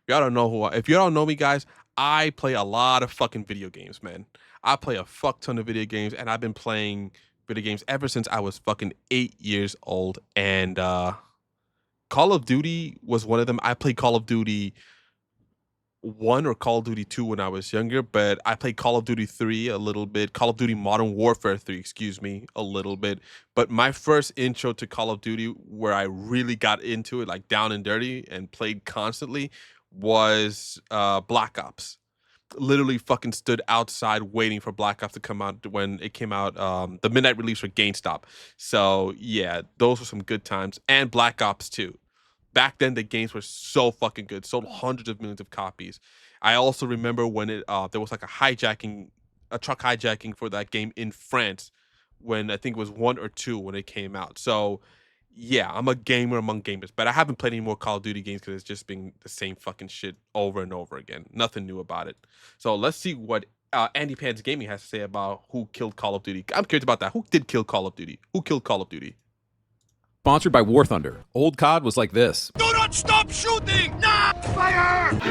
Y'all don't know if you don't know me, guys, I play a lot of fucking video games, man. I play a fuck ton of video games, and I've been playing video games ever since I was fucking 8 years old. And Call of Duty was one of them. I played Call of Duty 1 or Call of Duty 2 when I was younger, but I played Call of Duty 3 a little bit, Call of Duty Modern Warfare 3, excuse me, a little bit. But my first intro to Call of Duty, where I really got into it, like down and dirty, and played constantly, was Black Ops. Literally fucking stood outside waiting for Black Ops to come out when it came out, the midnight release for GameStop. So yeah, those were some good times. And Black Ops 2. Back then, the games were so fucking good, sold hundreds of millions of copies. I also remember when there was like a truck hijacking for that game in France when I think it was 1 or 2 when it came out. So yeah, I'm a gamer among gamers, but I haven't played any more Call of Duty games because it's just been the same fucking shit over and over again. Nothing new about it. So let's see what AndyPants Gaming has to say about who killed Call of Duty. I'm curious about that. Who did kill Call of Duty? Who killed Call of Duty? Sponsored by War Thunder. Old COD was like this. Do not stop shooting! Nah! Fire! Leave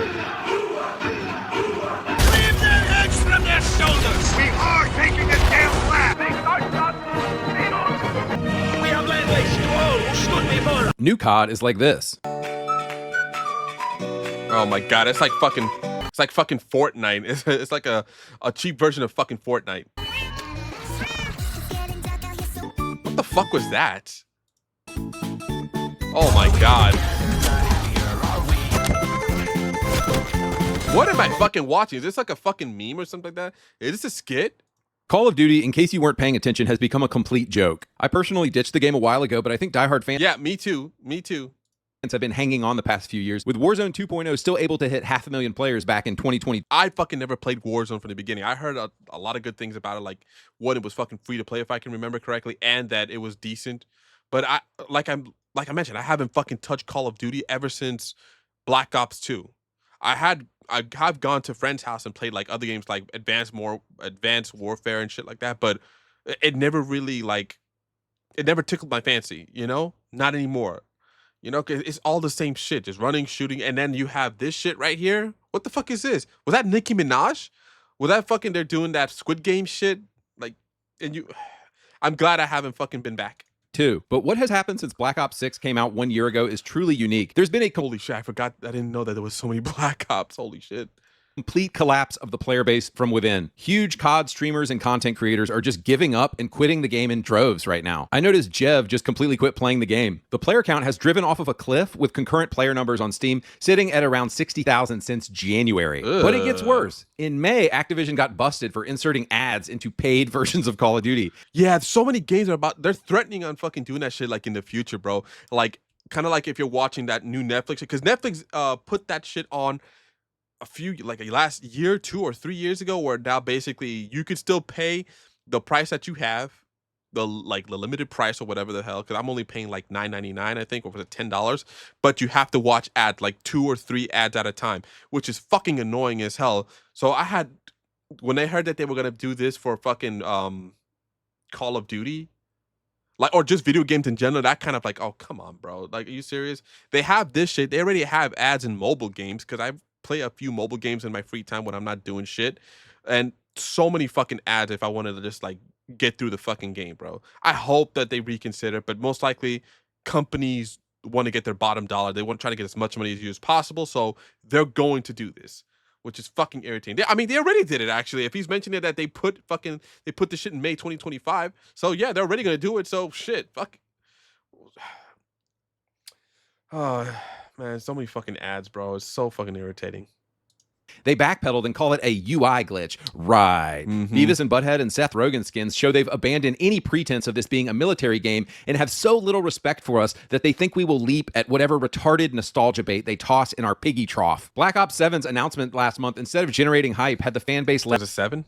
their heads from their shoulders! We are taking a damn flag! We have laid waste to all who stood before us! New COD is like this. Oh my god, it's like fucking Fortnite. It's like a cheap version of fucking Fortnite. What the fuck was that? Oh my god. What am I fucking watching? Is this like a fucking meme or something like that? Is this a skit? Call of Duty, in case you weren't paying attention, has become a complete joke. I personally ditched the game a while ago, but I think diehard fans Yeah, me too. Me too. have been hanging on the past few years, with Warzone 2.0 still able to hit 500,000 players back in 2020. I fucking never played Warzone from the beginning. I heard a lot of good things about it, like one, it was fucking free to play if I can remember correctly, and that it was decent. But I mentioned, I haven't fucking touched Call of Duty ever since Black Ops 2. I've gone to friends' house and played like other games like Advanced Warfare and shit like that, but it never really it never tickled my fancy, you know? Not anymore. You know, 'cause it's all the same shit, just running, shooting, and then you have this shit right here. What the fuck is this? Was that Nicki Minaj? Was that fucking they're doing that Squid Game shit? Like, and you, I'm glad I haven't fucking been back. Too. But what has happened since Black Ops 6 came out 1 year ago is truly unique. There's been a Holy shit, I forgot. I didn't know that there was so many Black Ops. Holy shit. complete collapse of the player base from within. Huge COD streamers and content creators are just giving up and quitting the game in droves right now. I noticed Jev just completely quit playing the game. The player count has driven off of a cliff, with concurrent player numbers on Steam sitting at around 60,000 since January. Ugh. But it gets worse. In May, Activision got busted for inserting ads into paid versions of Call of Duty. Yeah, so many games they're threatening on fucking doing that shit like in the future, bro. Like, kind of like if you're watching that new Netflix, because Netflix put that shit on like a last year, 2 or 3 years ago, where now basically you could still pay the price that you have, the limited price or whatever the hell, because I'm only paying like $9.99, I think, or was it $10, but you have to watch ads, like 2 or 3 ads at a time, which is fucking annoying as hell. So when I heard that they were gonna do this for fucking Call of Duty, like, or just video games in general, that kind of like, oh, come on, bro. Like, are you serious? They have this shit. They already have ads in mobile games, because I play a few mobile games in my free time when I'm not doing shit. And so many fucking ads if I wanted to just like get through the fucking game, bro. I hope that they reconsider, but most likely companies want to get their bottom dollar. They want to try to get as much money as possible. So they're going to do this, which is fucking irritating. They already did it, actually. If he's mentioning that they put the shit in May 2025. So yeah, they're already gonna do it. So shit, fuck. Oh man, so many fucking ads, bro. It's so fucking irritating. They backpedaled and call it a UI glitch. Right. Beavis and Butthead and Seth Rogen skins show they've abandoned any pretense of this being a military game and have so little respect for us that they think we will leap at whatever retarded nostalgia bait they toss in our piggy trough. Black Ops 7's announcement last month, instead of generating hype, had the fan base There's a 7?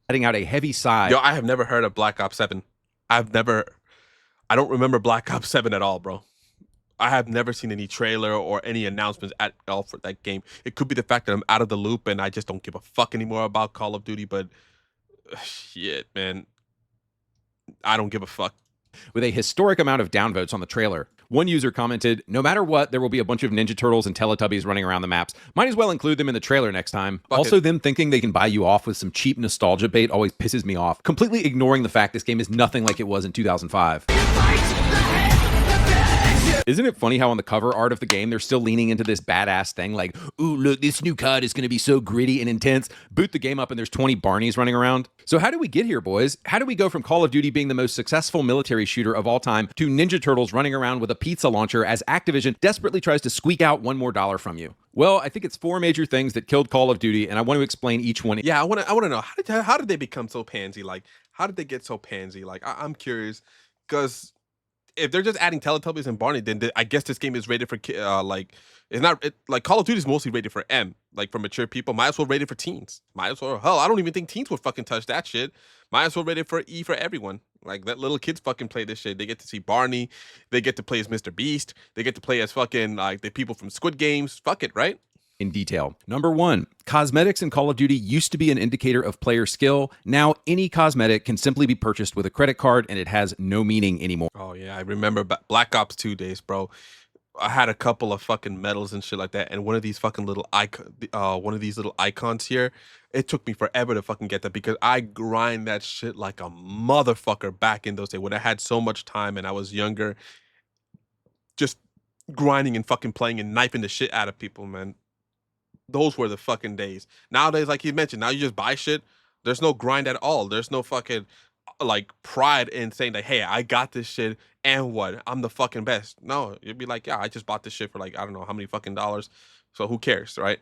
letting out a heavy sigh. Yo, I have never heard of Black Ops 7. I don't remember Black Ops 7 at all, bro. I have never seen any trailer or any announcements at all for that game. It could be the fact that I'm out of the loop and I just don't give a fuck anymore about Call of Duty, but shit, man. I don't give a fuck. With a historic amount of downvotes on the trailer. One user commented, "No matter what, there will be a bunch of Ninja Turtles and Teletubbies running around the maps. Might as well include them in the trailer next time." Also, them thinking they can buy you off with some cheap nostalgia bait always pisses me off, completely ignoring the fact this game is nothing like it was in 2005. Isn't it funny how on the cover art of the game, they're still leaning into this badass thing like, ooh, look, this new COD is going to be so gritty and intense. Boot the game up and there's 20 Barneys running around. So how do we get here, boys? How do we go from Call of Duty being the most successful military shooter of all time to Ninja Turtles running around with a pizza launcher as Activision desperately tries to squeak out one more dollar from you? Well, I think it's 4 major things that killed Call of Duty, and I want to explain each one. Yeah, I want to know how did they become so pansy? Like, how did they get so pansy? Like, I'm curious, because if they're just adding Teletubbies and Barney, then I guess this game is rated for like it's not like Call of Duty is mostly rated for M, like for mature people. Might as well rate it for teens. Might as well. Hell, I don't even think teens would fucking touch that shit. Might as well rate it for E for everyone. Like, let little kids fucking play this shit. They get to see Barney. They get to play as Mr. Beast. They get to play as fucking like the people from Squid Games. Fuck it, right? In detail. Number 1, cosmetics in Call of Duty used to be an indicator of player skill. Now, any cosmetic can simply be purchased with a credit card, and it has no meaning anymore. Oh yeah, I remember Black Ops 2 days, bro. I had a couple of fucking medals and shit like that, and one of these fucking little one of these little icons here. It took me forever to fucking get that because I grind that shit like a motherfucker back in those days when I had so much time and I was younger, just grinding and fucking playing and knifing the shit out of people, man. Those were the fucking days. Nowadays, like you mentioned, now you just buy shit. There's no grind at all. There's no fucking like pride in saying like, hey, I got this shit and what? I'm the fucking best. No, you'd be like, yeah, I just bought this shit for like, I don't know how many fucking dollars. So who cares, right?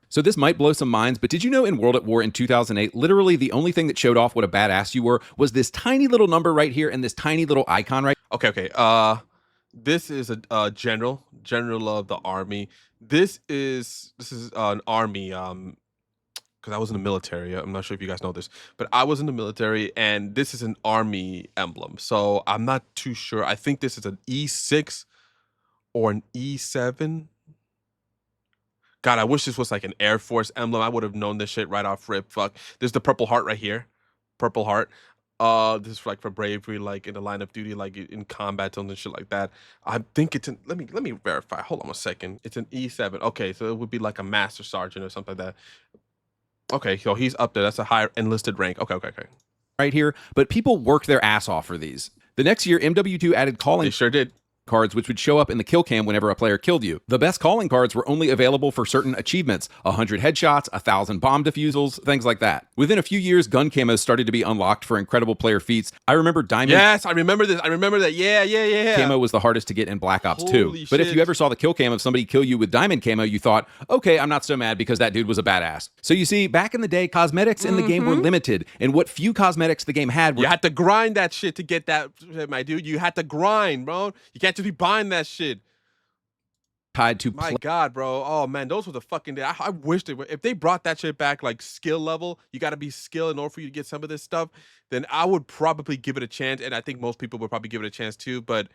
So this might blow some minds, but did you know in World at War in 2008, literally the only thing that showed off what a badass you were was this tiny little number right here and this tiny little icon right? Okay. This is a general of the army. This is an army. Because I was in the military. I'm not sure if you guys know this, but I was in the military, and this is an army emblem. So I'm not too sure. I think this is an E6 or an E7. God, I wish this was like an Air Force emblem. I would have known this shit right off rip. Fuck. There's the purple heart right here. Purple heart. This is like for bravery, like in the line of duty, like in combat zones and shit like that. I think it's an. Let me verify. Hold on a second. It's an E7. Okay, so it would be like a master sergeant or something like that. Okay, so he's up there. That's a higher enlisted rank. Okay. Right here, but people worked their ass off for these. The next year, MW2 added calling. They sure did. Cards which would show up in the kill cam whenever a player killed you. The best calling cards were only available for certain achievements, 100 headshots, 1,000 bomb defusals, things like that. Within a few years, gun camos started to be unlocked for incredible player feats. I remember Diamond. Yes, I remember this. I remember that. Yeah. Camo was the hardest to get in Black Ops 2. Holy But if shit. you ever saw the kill cam of somebody kill you with diamond camo, you thought, okay, I'm not so mad because that dude was a badass. So you see, back in the day, cosmetics in the game were limited, and what few cosmetics the game had were You had to grind that shit to get that, my dude. You had to grind, bro. You can't just be buying that shit. tied to My God, bro. Oh man, those were the fucking days. I wish they were. If they brought that shit back, like skill level, you got to be skilled in order for you to get some of this stuff. Then I would probably give it a chance, and I think most people would probably give it a chance too. But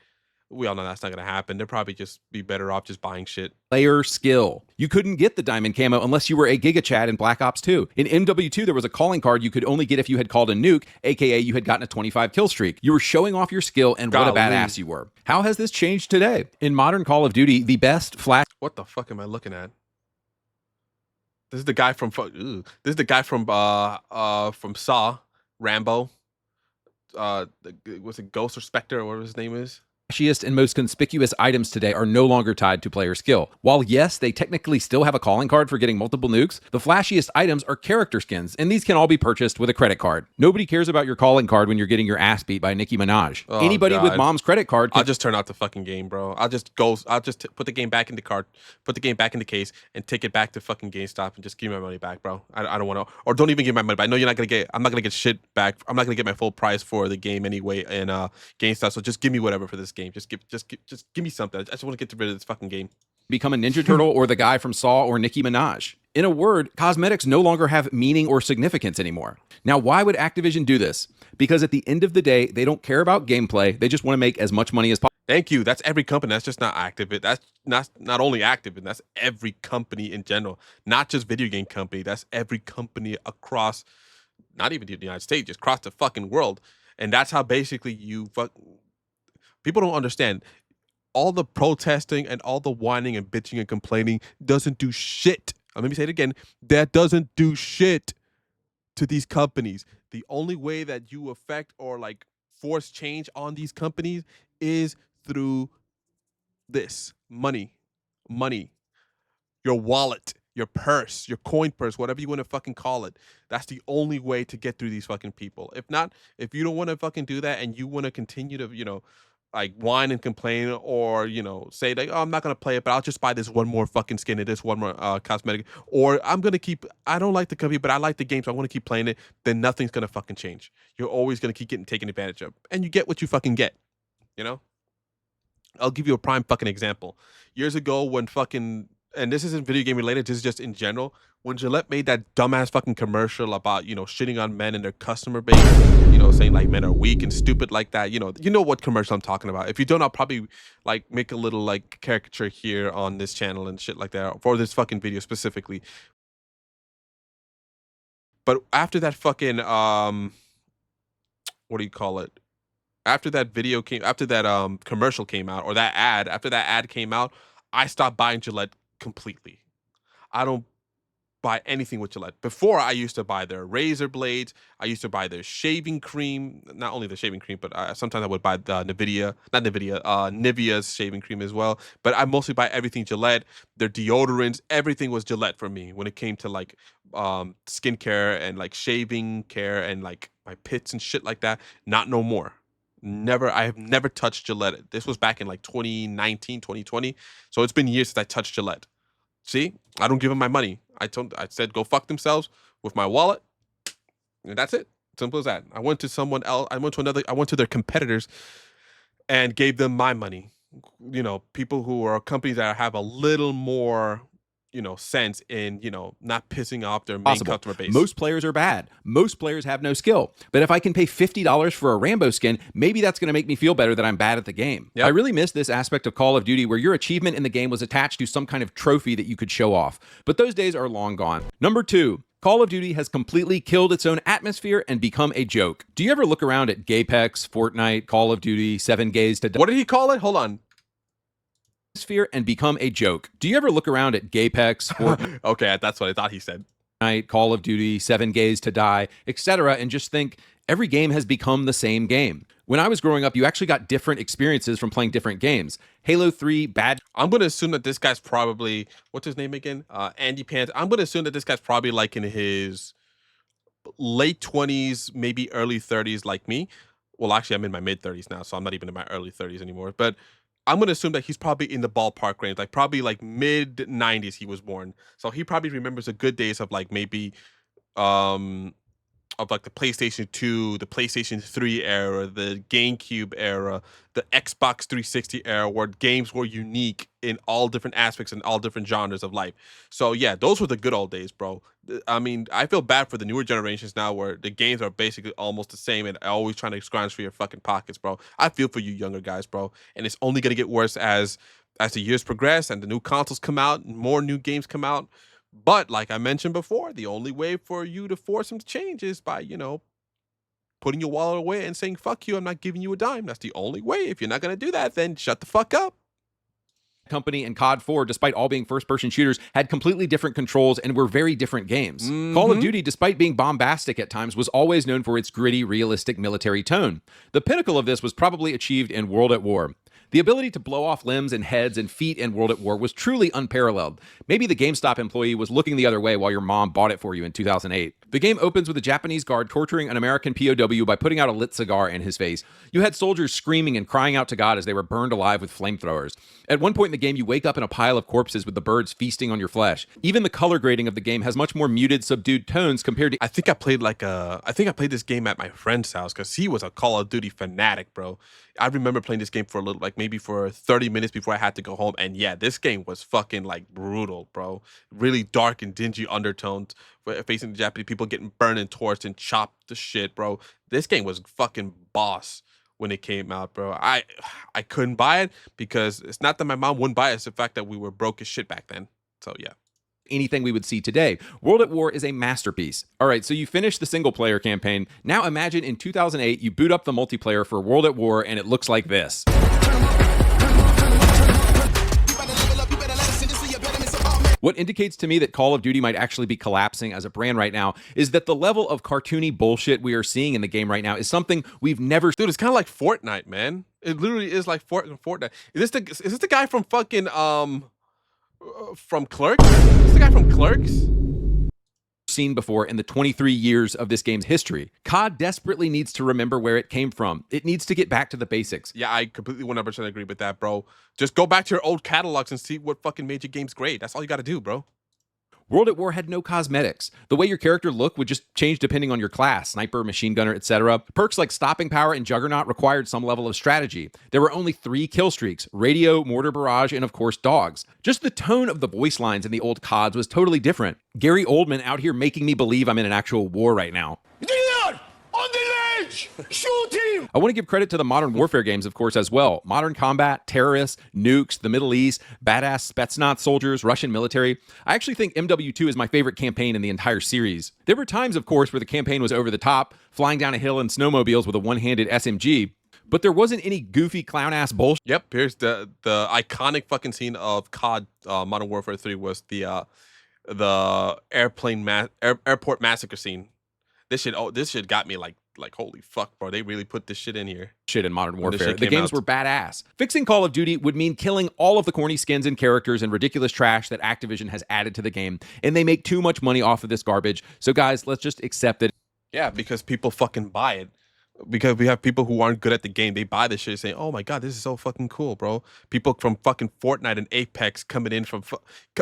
we all know that's not gonna happen. They'll probably just be better off just buying shit. player skill. You couldn't get the diamond camo unless you were a Giga Chad in Black Ops 2. In MW2, there was a calling card you could only get if you had called a nuke, aka you had gotten a 25 kill streak. You were showing off your skill and what a Golly. badass you were. How has this changed today? In modern Call of Duty, the best flash What the fuck am I looking at? This is the guy from from Saw, Rambo. Was it Ghost or Spectre or whatever his name is? flashiest and most conspicuous items today are no longer tied to player skill. While yes, they technically still have a calling card for getting multiple nukes, the flashiest items are character skins, and these can all be purchased with a credit card. Nobody cares about your calling card when you're getting your ass beat by Nicki Minaj. Oh, Anybody with God. mom's credit card can I'll just turn out the fucking game, bro. I'll just put the game back in the cart, put the game back in the case, and take it back to fucking GameStop and just give me my money back, bro. I don't want to, or don't even give my money back. I know you're not gonna get. I'm not gonna get shit back. I'm not gonna get my full price for the game anyway in GameStop. So just give me whatever for this game. Just give me something. I just want to get rid of this fucking game. become a Ninja Turtle or the guy from Saw or Nicki Minaj. In a word, cosmetics no longer have meaning or significance anymore. Now, why would Activision do this? Because at the end of the day, they don't care about gameplay. They just want to make as much money as possible. Thank you. That's every company. That's just not Activision. That's not only Activision. That's every company in general. Not just video game company. That's every company across, not even the United States, just across the fucking world. And that's how basically people don't understand. all the protesting and all the whining and bitching and complaining doesn't do shit. Let me say it again. That doesn't do shit to these companies. The only way that you affect or like force change on these companies is through this money, your wallet, your purse, your coin purse, whatever you want to fucking call it. That's the only way to get through these fucking people. If not, if you don't want to fucking do that and you want to continue to, like whine and complain or, say like, oh, I'm not going to play it, but I'll just buy this one more fucking skin and this one more cosmetic. Or I don't like the company, but I like the game, so I want to keep playing it. Then nothing's going to fucking change. You're always going to keep getting taken advantage of. And you get what you fucking get, you know? I'll give you a prime fucking example. Years ago when fucking, and this isn't video game related, this is just in general, when Gillette made that dumbass fucking commercial about, shitting on men and their customer base, saying like men are weak and stupid like that, you know what commercial I'm talking about. If you don't, I'll probably like make a little like caricature here on this channel and shit like that for this fucking video specifically. But after that fucking, what do you call it? After that commercial came out, or after that ad came out, I stopped buying Gillette completely. I don't buy anything with Gillette. Before, I used to buy their razor blades. I used to buy their shaving cream. Not only the shaving cream, but sometimes I would buy the Nivea's shaving cream as well. But I mostly buy everything Gillette. Their deodorants, everything was Gillette for me when it came to like skincare and like shaving care and like my pits and shit like that. Not no more. I have never touched Gillette. This was back in like 2019, 2020. So it's been years since I touched Gillette. See, I don't give them my money. I said, go fuck themselves with my wallet. And that's it. Simple as that. I went to someone else. I went to their competitors and gave them my money. People who are companies that have a little more, sense in, not pissing off their main customer base. Most players are bad. Most players have no skill. But if I can pay $50 for a Rambo skin, maybe that's going to make me feel better that I'm bad at the game. Yep. I really miss this aspect of Call of Duty where your achievement in the game was attached to some kind of trophy that you could show off. But those days are long gone. Number 2. Call of Duty has completely killed its own atmosphere and become a joke. Do you ever look around at Gaypex, Fortnite, Call of Duty, 7 Gays to Die? What did he call it? Hold on. Atmosphere and become a joke. Do you ever look around at Gaypex, Fortnite? Okay, that's what I thought he said. Call of Duty, 7 Gays to Die, etc., and just think every game has become the same game. When I was growing up, you actually got different experiences from playing different games. Halo 3, bad. I'm going to assume that this guy's probably, what's his name again? AndyPants. I'm going to assume that this guy's probably like in his late 20s, maybe early 30s like me. Well, actually, I'm in my mid 30s now, so I'm not even in my early 30s anymore. But I'm going to assume that he's probably in the ballpark range, like probably like mid 90s he was born. So he probably remembers the good days of like maybe of like the PlayStation 2, the PlayStation 3 era, the GameCube era, the Xbox 360 era, where games were unique in all different aspects and all different genres of life. So yeah, those were the good old days, bro. I mean, I feel bad for the newer generations now where the games are basically almost the same and always trying to scrounge for your fucking pockets, bro. I feel for you younger guys, bro. And it's only going to get worse as the years progress and the new consoles come out and more new games come out. But like I mentioned before, the only way for you to force them to change is by, putting your wallet away and saying, fuck you, I'm not giving you a dime. That's the only way. If you're not going to do that, then shut the fuck up. Company and COD 4, despite all being first-person shooters, had completely different controls and were very different games. Mm-hmm. Call of Duty, despite being bombastic at times, was always known for its gritty, realistic military tone. The pinnacle of this was probably achieved in World at War. The ability to blow off limbs and heads and feet in World at War was truly unparalleled. Maybe the GameStop employee was looking the other way while your mom bought it for you in 2008. The game opens with a Japanese guard torturing an American POW by putting out a lit cigar in his face. You had soldiers screaming and crying out to God as they were burned alive with flamethrowers. At one point in the game, you wake up in a pile of corpses with the birds feasting on your flesh. Even the color grading of the game has much more muted, subdued tones compared to... I think I played this game at my friend's house because he was a Call of Duty fanatic, bro. I remember playing this game for a little, like maybe for 30 minutes before I had to go home. And yeah, this game was fucking like brutal, bro. Really dark and dingy undertones facing the Japanese people getting burned and torched and chopped to shit, bro. This game was fucking boss when it came out, bro. I couldn't buy it because it's not that my mom wouldn't buy it. It's the fact that we were broke as shit back then. So yeah. Anything we would see today. World at War is a masterpiece. All right, so you finished the single-player campaign. Now imagine in 2008, you boot up the multiplayer for World at War, and it looks like this. What indicates to me that Call of Duty might actually be collapsing as a brand right now is that the level of cartoony bullshit we are seeing in the game right now is something we've never. Dude, it's kind of like Fortnite, man. It literally is like Fortnite. Is this the guy from fucking from Clerks? Is this the guy from Clerks? Seen before in the 23 years of this game's history. COD desperately needs to remember where it came from. It needs to get back to the basics. Yeah, I completely 100% agree with that, bro. Just go back to your old catalogs and see what fucking made your games great. That's all you got to do, bro. World at War had no cosmetics. The way your character looked would just change depending on your class, sniper, machine gunner, etc. Perks like stopping power and Juggernaut required some level of strategy. There were only 3 kill streaks: radio, mortar barrage, and of course dogs. Just the tone of the voice lines in the old CODs was totally different. Gary Oldman out here making me believe I'm in an actual war right now. On the ledge! Shoot him! I want to give credit to the Modern Warfare games, of course, as well. Modern Combat, terrorists, nukes, the Middle East, badass Spetsnaz soldiers, Russian military. I actually think MW2 is my favorite campaign in the entire series. There were times, of course, where the campaign was over the top, flying down a hill in snowmobiles with a one-handed SMG, but there wasn't any goofy clown-ass bullshit. Yep, here's the iconic fucking scene of COD Modern Warfare 3 was the airport massacre scene. This shit got me like holy fuck, bro. They really put this shit in here. Shit in Modern Warfare. The came games out. were badass. Fixing Call of Duty would mean killing all of the corny skins and characters and ridiculous trash that Activision has added to the game, and they make too much money off of this garbage. So guys, let's just accept it. Yeah, because people fucking buy it. Because we have people who aren't good at the game, they buy this shit saying, "Oh my god, this is so fucking cool, bro." People from fucking Fortnite and Apex coming in from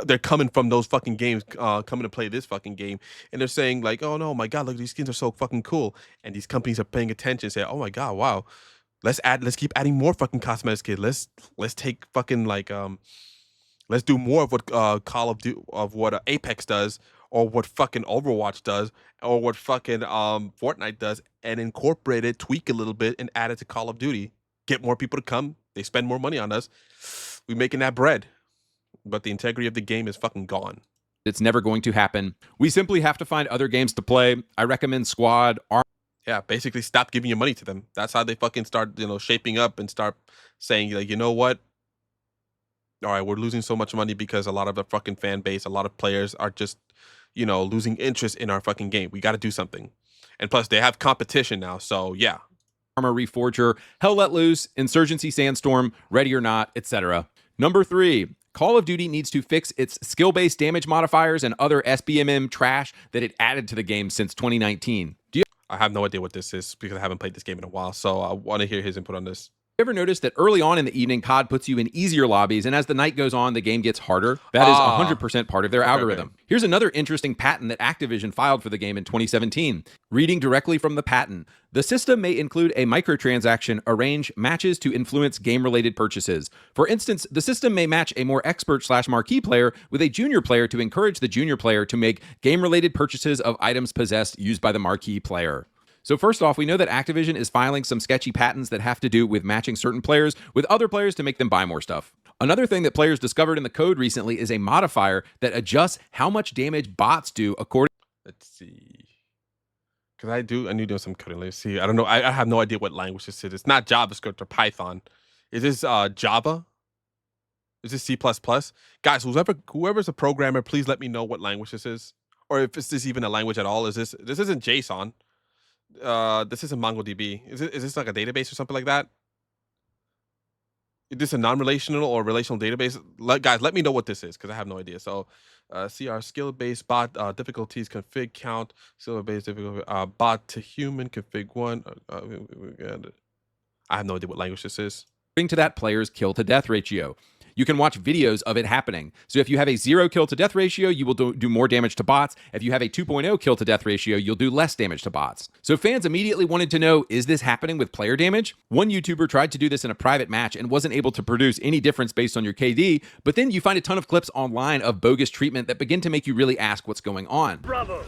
they're coming from those fucking games, coming to play this fucking game, and they're saying like, "Oh no, my god, look, these skins are so fucking cool." And these companies are paying attention, say, "Oh my god, wow, let's keep adding more fucking cosmetics, kid. Let's take fucking like let's do more of what Call of Duty of what Apex does." Or what fucking Overwatch does, or what fucking Fortnite does, and incorporate it, tweak a little bit, and add it to Call of Duty. Get more people to come. They spend more money on us. We're making that bread. But the integrity of the game is fucking gone. It's never going to happen. We simply have to find other games to play. I recommend Squad, Yeah, basically stop giving your money to them. That's how they fucking start, shaping up and start saying, like, you know what? All right, we're losing so much money because a lot of the fucking fan base, a lot of players are just, losing interest in our fucking game. We got to do something. And plus, they have competition now. So, yeah. Armor Reforger, Hell Let Loose, Insurgency Sandstorm, Ready or Not, etc. Number 3, Call of Duty needs to fix its skill-based damage modifiers and other SBMM trash that it added to the game since 2019. I have no idea what this is because I haven't played this game in a while. So, I want to hear his input on this. You ever notice that early on in the evening, COD puts you in easier lobbies, and as the night goes on, the game gets harder? That is 100% part of their algorithm. Okay. Here's another interesting patent that Activision filed for the game in 2017. Reading directly from the patent, the system may include a microtransaction arrange matches to influence game-related purchases. For instance, the system may match a more expert/marquee player with a junior player to encourage the junior player to make game-related purchases of items possessed used by the marquee player. So first off, we know that Activision is filing some sketchy patents that have to do with matching certain players with other players to make them buy more stuff. Another thing that players discovered in the code recently is a modifier that adjusts how much damage bots do according. Let's see. Because I need to do some coding. Let's see. I don't know. I have no idea what language this is. It's not JavaScript or Python. Is this Java? Is this C++? Guys, whoever's a programmer, please let me know what language this is. Or if this is even a language at all. This isn't JSON. This isn't MongoDB. Is this like a database or something like that? Is this a non-relational or relational database? Guys, let me know what this is because I have no idea. So, CR skill-based bot difficulties config count skill-based difficulty bot to human config 1. I have no idea what language this is. To that player's kill to death ratio. You can watch videos of it happening. So if you have a 0 kill to death ratio, you will do more damage to bots. If you have a 2.0 kill to death ratio, you'll do less damage to bots. So fans immediately wanted to know, is this happening with player damage? One YouTuber tried to do this in a private match and wasn't able to produce any difference based on your KD, but then you find a ton of clips online of bogus treatment that begin to make you really ask what's going on. Bravo!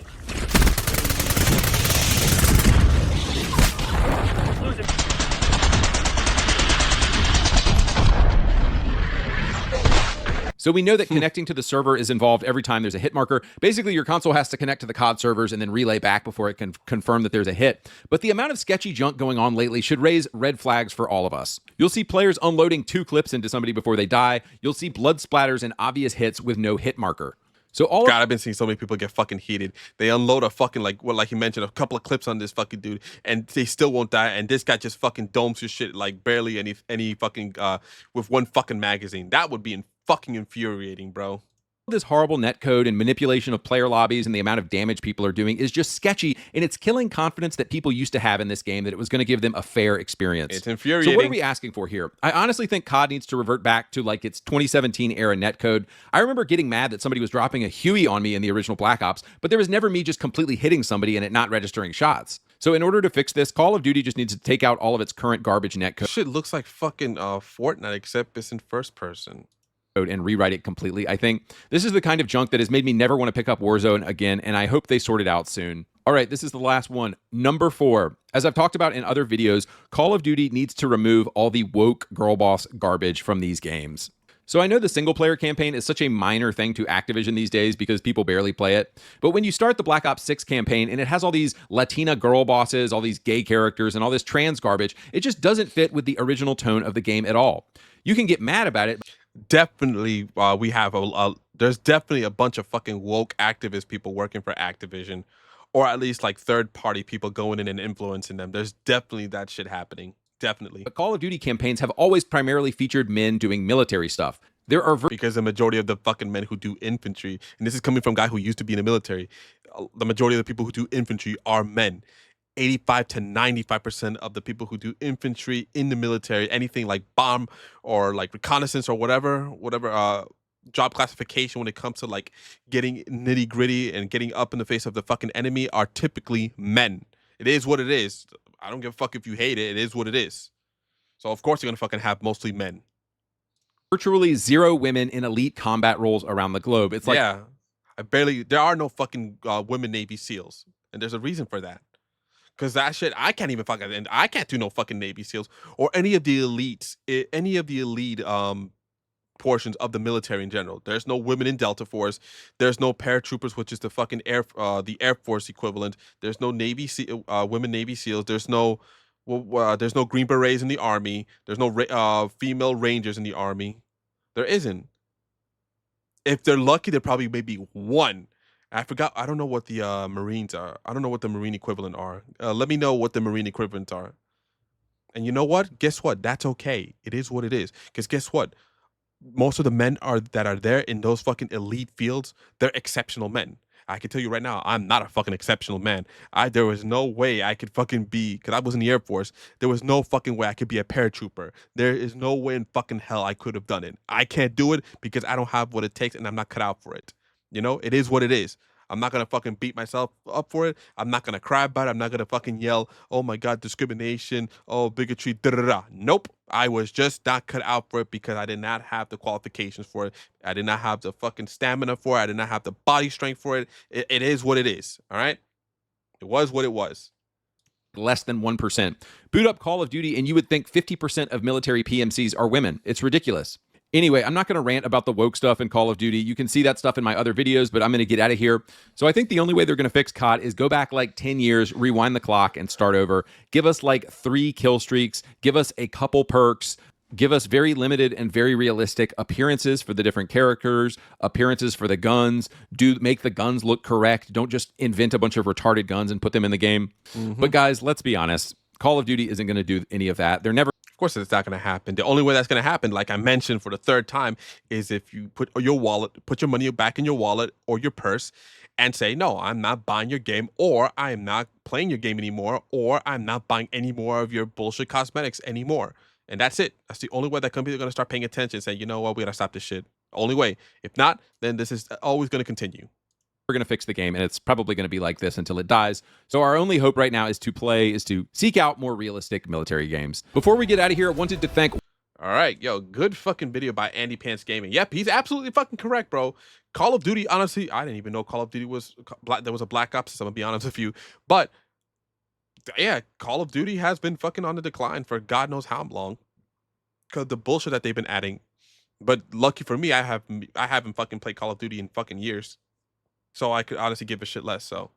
So we know that connecting to the server is involved every time there's a hit marker. Basically, your console has to connect to the COD servers and then relay back before it can confirm that there's a hit. But the amount of sketchy junk going on lately should raise red flags for all of us. You'll see players unloading 2 clips into somebody before they die. You'll see blood splatters and obvious hits with no hit marker. So all God, I've been seeing so many people get fucking heated. They unload a fucking like you mentioned, a couple of clips on this fucking dude, and they still won't die. And this guy just fucking domes your shit like barely any fucking with one fucking magazine. That would be fucking infuriating, bro. this horrible netcode and manipulation of player lobbies and the amount of damage people are doing is just sketchy, and it's killing confidence that people used to have in this game that it was going to give them a fair experience. It's infuriating. So what are we asking for here? I honestly think COD needs to revert back to like its 2017 era netcode. I remember getting mad that somebody was dropping a Huey on me in the original Black Ops, but there was never me just completely hitting somebody and it not registering shots. So in order to fix this, Call of Duty just needs to take out all of its current garbage netcode. Shit looks like fucking Fortnite, except it's in first person. And rewrite it completely. I think this is the kind of junk that has made me never want to pick up Warzone again, and I hope they sort it out soon. All right, this is the last one. Number 4. As I've talked about in other videos, Call of Duty needs to remove all the woke girl boss garbage from these games. So I know the single-player campaign is such a minor thing to Activision these days because people barely play it. But when you start the Black Ops 6 campaign and it has all these Latina girl bosses, all these gay characters, and all this trans garbage, it just doesn't fit with the original tone of the game at all. You can get mad about it. Definitely, we have there's definitely a bunch of fucking woke activist people working for Activision, or at least like third-party people going in and influencing them. There's definitely that shit happening. Definitely. But Call of Duty campaigns have always primarily featured men doing military stuff. There are because the majority of the fucking men who do infantry, and this is coming from a guy who used to be in the military, the majority of the people who do infantry are men. 85 to 95% of the people who do infantry in the military, anything like bomb or like reconnaissance or whatever job classification when it comes to like getting nitty gritty and getting up in the face of the fucking enemy, are typically men. It is what it is. I don't give a fuck if you hate it. It is what it is. So of course you're gonna fucking have mostly men. Virtually zero women in elite combat roles around the globe. It's like, yeah, there are no fucking women Navy SEALs, and there's a reason for that. Because that shit, I can't even fucking, and I can't do no fucking Navy SEALs or any of the elites, any of the elite portions of the military in general. There's no women in Delta Force. There's no paratroopers, which is the fucking the Air Force equivalent. There's no women Navy SEALs. There's no Green Berets in the Army. There's no female Rangers in the Army. There isn't. If they're lucky, there probably maybe one. I forgot. I don't know what the Marines are. I don't know what the Marine equivalent are. Let me know what the Marine equivalents are. And you know what? Guess what? That's okay. It is what it is. Because guess what? Most of the men that are there in those fucking elite fields, they're exceptional men. I can tell you right now, I'm not a fucking exceptional man. There was no way I could fucking be, because I was in the Air Force, there was no fucking way I could be a paratrooper. There is no way in fucking hell I could have done it. I can't do it because I don't have what it takes and I'm not cut out for it. You know, it is what it is. I'm not gonna fucking beat myself up for it. I'm not gonna cry about it. I'm not gonna fucking yell, "Oh my god, discrimination, oh bigotry." Da da da. Nope. I was just not cut out for it because I did not have the qualifications for it. I did not have the fucking stamina for it. I did not have the body strength for it. It is what it is. All right. It was what it was. less than 1%. Boot up Call of Duty and you would think 50% of military PMCs are women. It's ridiculous. Anyway, I'm not going to rant about the woke stuff in Call of Duty. You can see that stuff in my other videos, but I'm going to get out of here. So I think the only way they're going to fix COD is go back like 10 years, rewind the clock, and start over. Give us like 3 kill streaks. Give us a couple perks. Give us very limited and very realistic appearances for the different characters, appearances for the guns. Make the guns look correct. Don't just invent a bunch of retarded guns and put them in the game. But guys, let's be honest. Call of Duty isn't going to do any of that. They're never... Of course, it's not going to happen. The only way that's going to happen, like I mentioned for the third time, is if you put your money back in your wallet or your purse and say, no, I'm not buying your game, or I am not playing your game anymore, or I'm not buying any more of your bullshit cosmetics anymore. And that's it. That's the only way that companies are going to start paying attention and say, you know what, we got to stop this shit. Only way. If not, then this is always going to continue. We're going to fix the game, and it's probably going to be like this until it dies. So our only hope right now is to seek out more realistic military games. Before we get out of here, I wanted to thank... All right, yo, good fucking video by AndyPants Gaming. Yep, he's absolutely fucking correct, bro. Call of Duty, honestly, I didn't even know Call of Duty was... there was a Black Ops, so I'm going to be honest with you. But, yeah, Call of Duty has been fucking on the decline for God knows how long. Because the bullshit that they've been adding. But lucky for me, I haven't fucking played Call of Duty in fucking years. So I could honestly give a shit less, so...